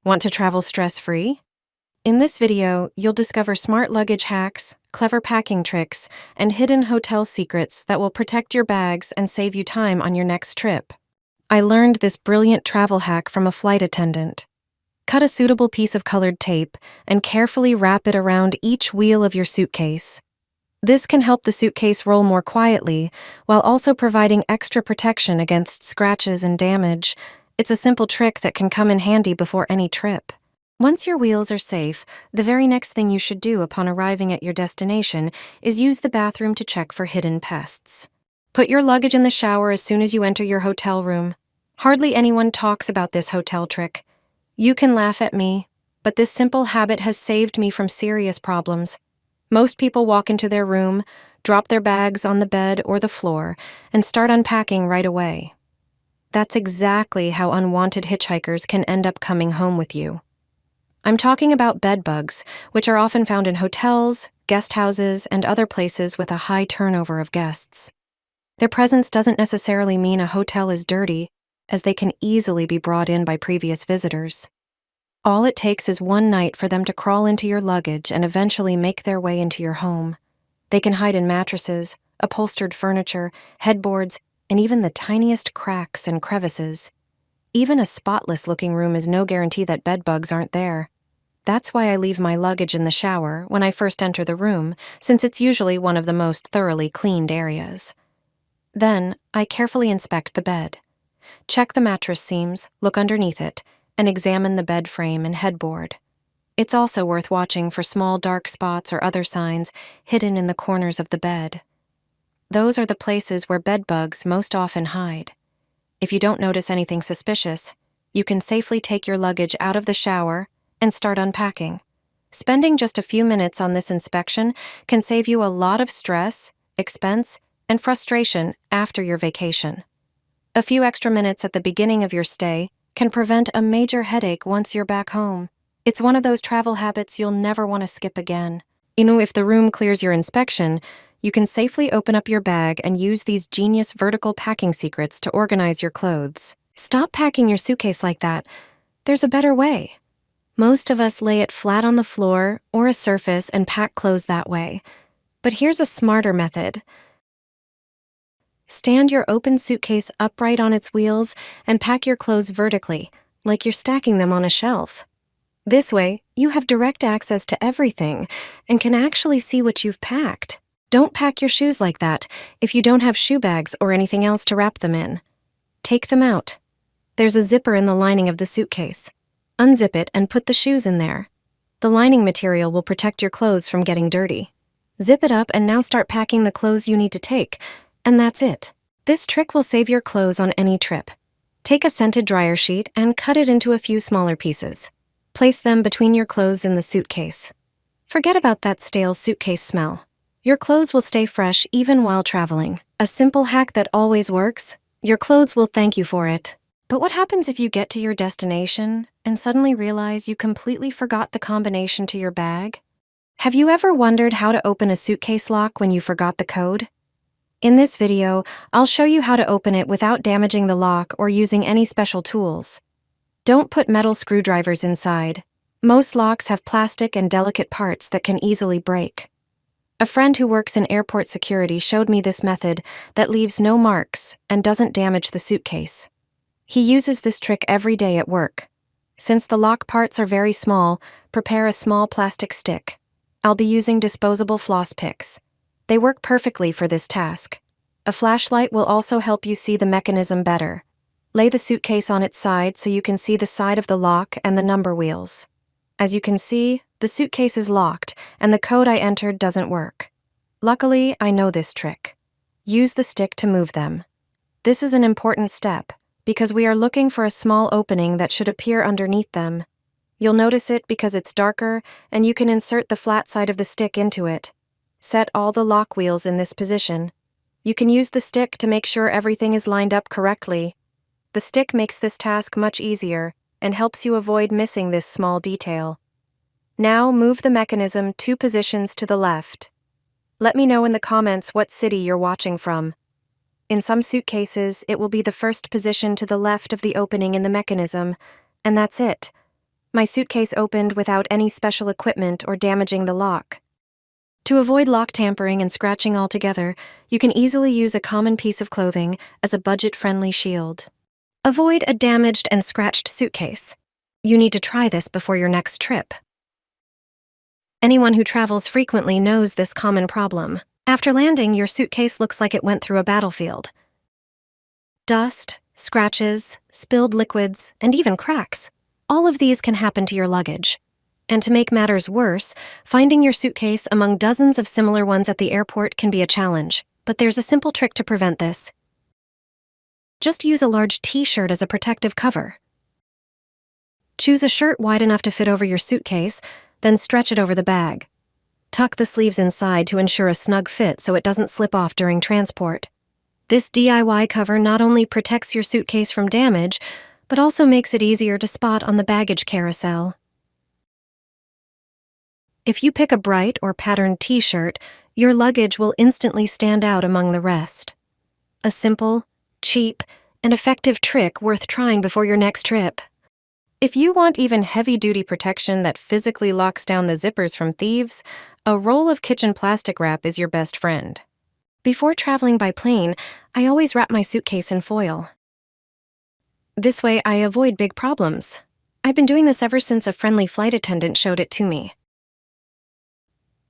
Want to travel stress-free? In this video, you'll discover smart luggage hacks, clever packing tricks, and hidden hotel secrets that will protect your bags and save you time on your next trip. I learned this brilliant travel hack from a flight attendant. Cut a suitable piece of colored tape and carefully wrap it around each wheel of your suitcase. This can help the suitcase roll more quietly, while also providing extra protection against scratches and damage. It's a simple trick that can come in handy before any trip. Once your wheels are safe, the very next thing you should do upon arriving at your destination is use the bathroom to check for hidden pests. Put your luggage in the shower as soon as you enter your hotel room. Hardly anyone talks about this hotel trick. You can laugh at me, but this simple habit has saved me from serious problems. Most people walk into their room, drop their bags on the bed or the floor, and start unpacking right away. That's exactly how unwanted hitchhikers can end up coming home with you. I'm talking about bed bugs, which are often found in hotels, guest houses, and other places with a high turnover of guests. Their presence doesn't necessarily mean a hotel is dirty, as they can easily be brought in by previous visitors. All it takes is one night for them to crawl into your luggage and eventually make their way into your home. They can hide in mattresses, upholstered furniture, headboards, and even the tiniest cracks and crevices. Even a spotless-looking room is no guarantee that bed bugs aren't there. That's why I leave my luggage in the shower when I first enter the room, since it's usually one of the most thoroughly cleaned areas. Then, I carefully inspect the bed. Check the mattress seams, look underneath it, and examine the bed frame and headboard. It's also worth watching for small dark spots or other signs hidden in the corners of the bed. Those are the places where bed bugs most often hide. If you don't notice anything suspicious, you can safely take your luggage out of the shower and start unpacking. Spending just a few minutes on this inspection can save you a lot of stress, expense, and frustration after your vacation. A few extra minutes at the beginning of your stay can prevent a major headache once you're back home. It's one of those travel habits you'll never want to skip again. If the room clears your inspection, you can safely open up your bag and use these genius vertical packing secrets to organize your clothes. Stop packing your suitcase like that. There's a better way. Most of us lay it flat on the floor or a surface and pack clothes that way. But here's a smarter method. Stand your open suitcase upright on its wheels and pack your clothes vertically, like you're stacking them on a shelf. This way, you have direct access to everything and can actually see what you've packed. Don't pack your shoes like that if you don't have shoe bags or anything else to wrap them in. Take them out. There's a zipper in the lining of the suitcase. Unzip it and put the shoes in there. The lining material will protect your clothes from getting dirty. Zip it up and now start packing the clothes you need to take. And that's it. This trick will save your clothes on any trip. Take a scented dryer sheet and cut it into a few smaller pieces. Place them between your clothes in the suitcase. Forget about that stale suitcase smell. Your clothes will stay fresh even while traveling. A simple hack that always works. Your clothes will thank you for it. But what happens if you get to your destination and suddenly realize you completely forgot the combination to your bag? Have you ever wondered how to open a suitcase lock when you forgot the code? In this video, I'll show you how to open it without damaging the lock or using any special tools. Don't put metal screwdrivers inside. Most locks have plastic and delicate parts that can easily break. A friend who works in airport security showed me this method that leaves no marks and doesn't damage the suitcase. He uses this trick every day at work. Since the lock parts are very small, prepare a small plastic stick. I'll be using disposable floss picks. They work perfectly for this task. A flashlight will also help you see the mechanism better. Lay the suitcase on its side so you can see the side of the lock and the number wheels. As you can see, the suitcase is locked and the code I entered doesn't work. Luckily, I know this trick. Use the stick to move them. This is an important step because we are looking for a small opening that should appear underneath them. You'll notice it because it's darker and you can insert the flat side of the stick into it. Set all the lock wheels in this position. You can use the stick to make sure everything is lined up correctly. The stick makes this task much easier and helps you avoid missing this small detail. Now move the mechanism 2 positions to the left. Let me know in the comments what city you're watching from. In some suitcases, it will be the first position to the left of the opening in the mechanism, and that's it. My suitcase opened without any special equipment or damaging the lock. To avoid lock tampering and scratching altogether, you can easily use a common piece of clothing as a budget-friendly shield. Avoid a damaged and scratched suitcase. You need to try this before your next trip. Anyone who travels frequently knows this common problem. After landing, your suitcase looks like it went through a battlefield. Dust, scratches, spilled liquids, and even cracks. All of these can happen to your luggage. And to make matters worse, finding your suitcase among dozens of similar ones at the airport can be a challenge, but there's a simple trick to prevent this. Just use a large t-shirt as a protective cover. Choose a shirt wide enough to fit over your suitcase, then stretch it over the bag. Tuck the sleeves inside to ensure a snug fit so it doesn't slip off during transport. This DIY cover not only protects your suitcase from damage, but also makes it easier to spot on the baggage carousel. If you pick a bright or patterned t-shirt, your luggage will instantly stand out among the rest. A simple, cheap, and effective trick worth trying before your next trip. If you want even heavy-duty protection that physically locks down the zippers from thieves, a roll of kitchen plastic wrap is your best friend. Before traveling by plane, I always wrap my suitcase in foil. This way, I avoid big problems. I've been doing this ever since a friendly flight attendant showed it to me.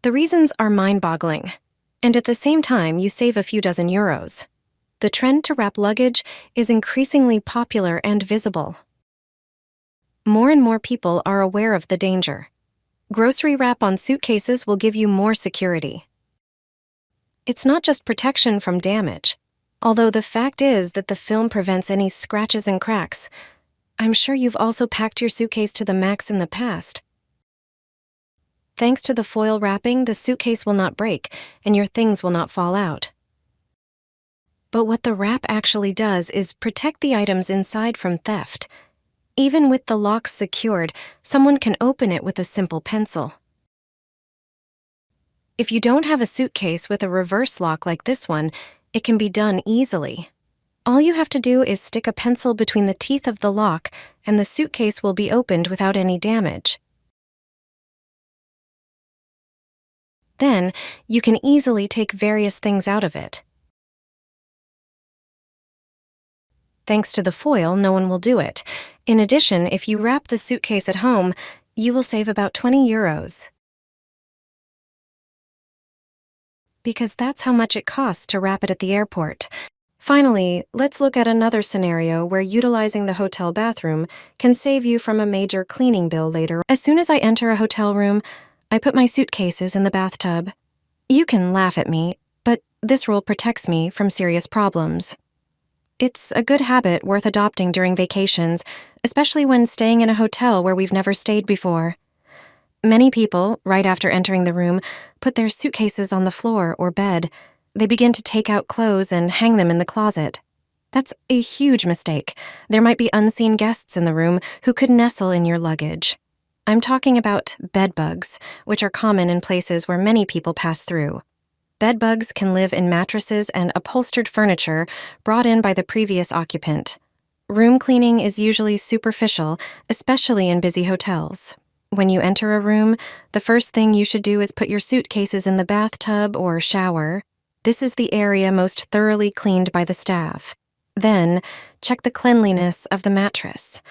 The reasons are mind-boggling, and at the same time, you save a few dozen euros. The trend to wrap luggage is increasingly popular and visible. More and more people are aware of the danger. Grocery wrap on suitcases will give you more security. It's not just protection from damage, although the fact is that the film prevents any scratches and cracks. I'm sure you've also packed your suitcase to the max in the past. Thanks to the foil wrapping, the suitcase will not break and your things will not fall out. But what the wrap actually does is protect the items inside from theft. Even with the locks secured, someone can open it with a simple pencil. If you don't have a suitcase with a reverse lock like this one, it can be done easily. All you have to do is stick a pencil between the teeth of the lock, and the suitcase will be opened without any damage. Then, you can easily take various things out of it. Thanks to the foil, no one will do it. In addition, if you wrap the suitcase at home, you will save about 20 euros. Because that's how much it costs to wrap it at the airport. Finally, let's look at another scenario where utilizing the hotel bathroom can save you from a major cleaning bill later. As soon as I enter a hotel room, I put my suitcases in the bathtub. You can laugh at me, but this rule protects me from serious problems. It's a good habit worth adopting during vacations, especially when staying in a hotel where we've never stayed before. Many people, right after entering the room, put their suitcases on the floor or bed. They begin to take out clothes and hang them in the closet. That's a huge mistake. There might be unseen guests in the room who could nestle in your luggage. I'm talking about bed bugs, which are common in places where many people pass through. Bed bugs can live in mattresses and upholstered furniture brought in by the previous occupant. Room cleaning is usually superficial, especially in busy hotels. When you enter a room, the first thing you should do is put your suitcases in the bathtub or shower. This is the area most thoroughly cleaned by the staff. Then, check the cleanliness of the mattress.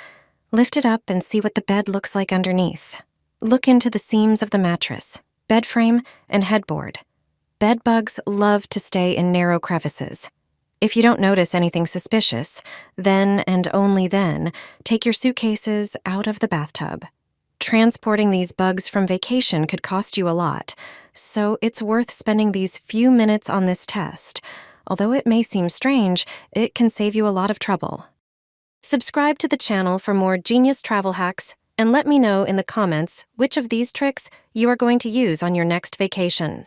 Lift it up and see what the bed looks like underneath. Look into the seams of the mattress, bed frame, and headboard. Bed bugs love to stay in narrow crevices. If you don't notice anything suspicious, then and only then, take your suitcases out of the bathtub. Transporting these bugs from vacation could cost you a lot, so it's worth spending these few minutes on this test. Although it may seem strange, it can save you a lot of trouble. Subscribe to the channel for more genius travel hacks, and let me know in the comments which of these tricks you are going to use on your next vacation.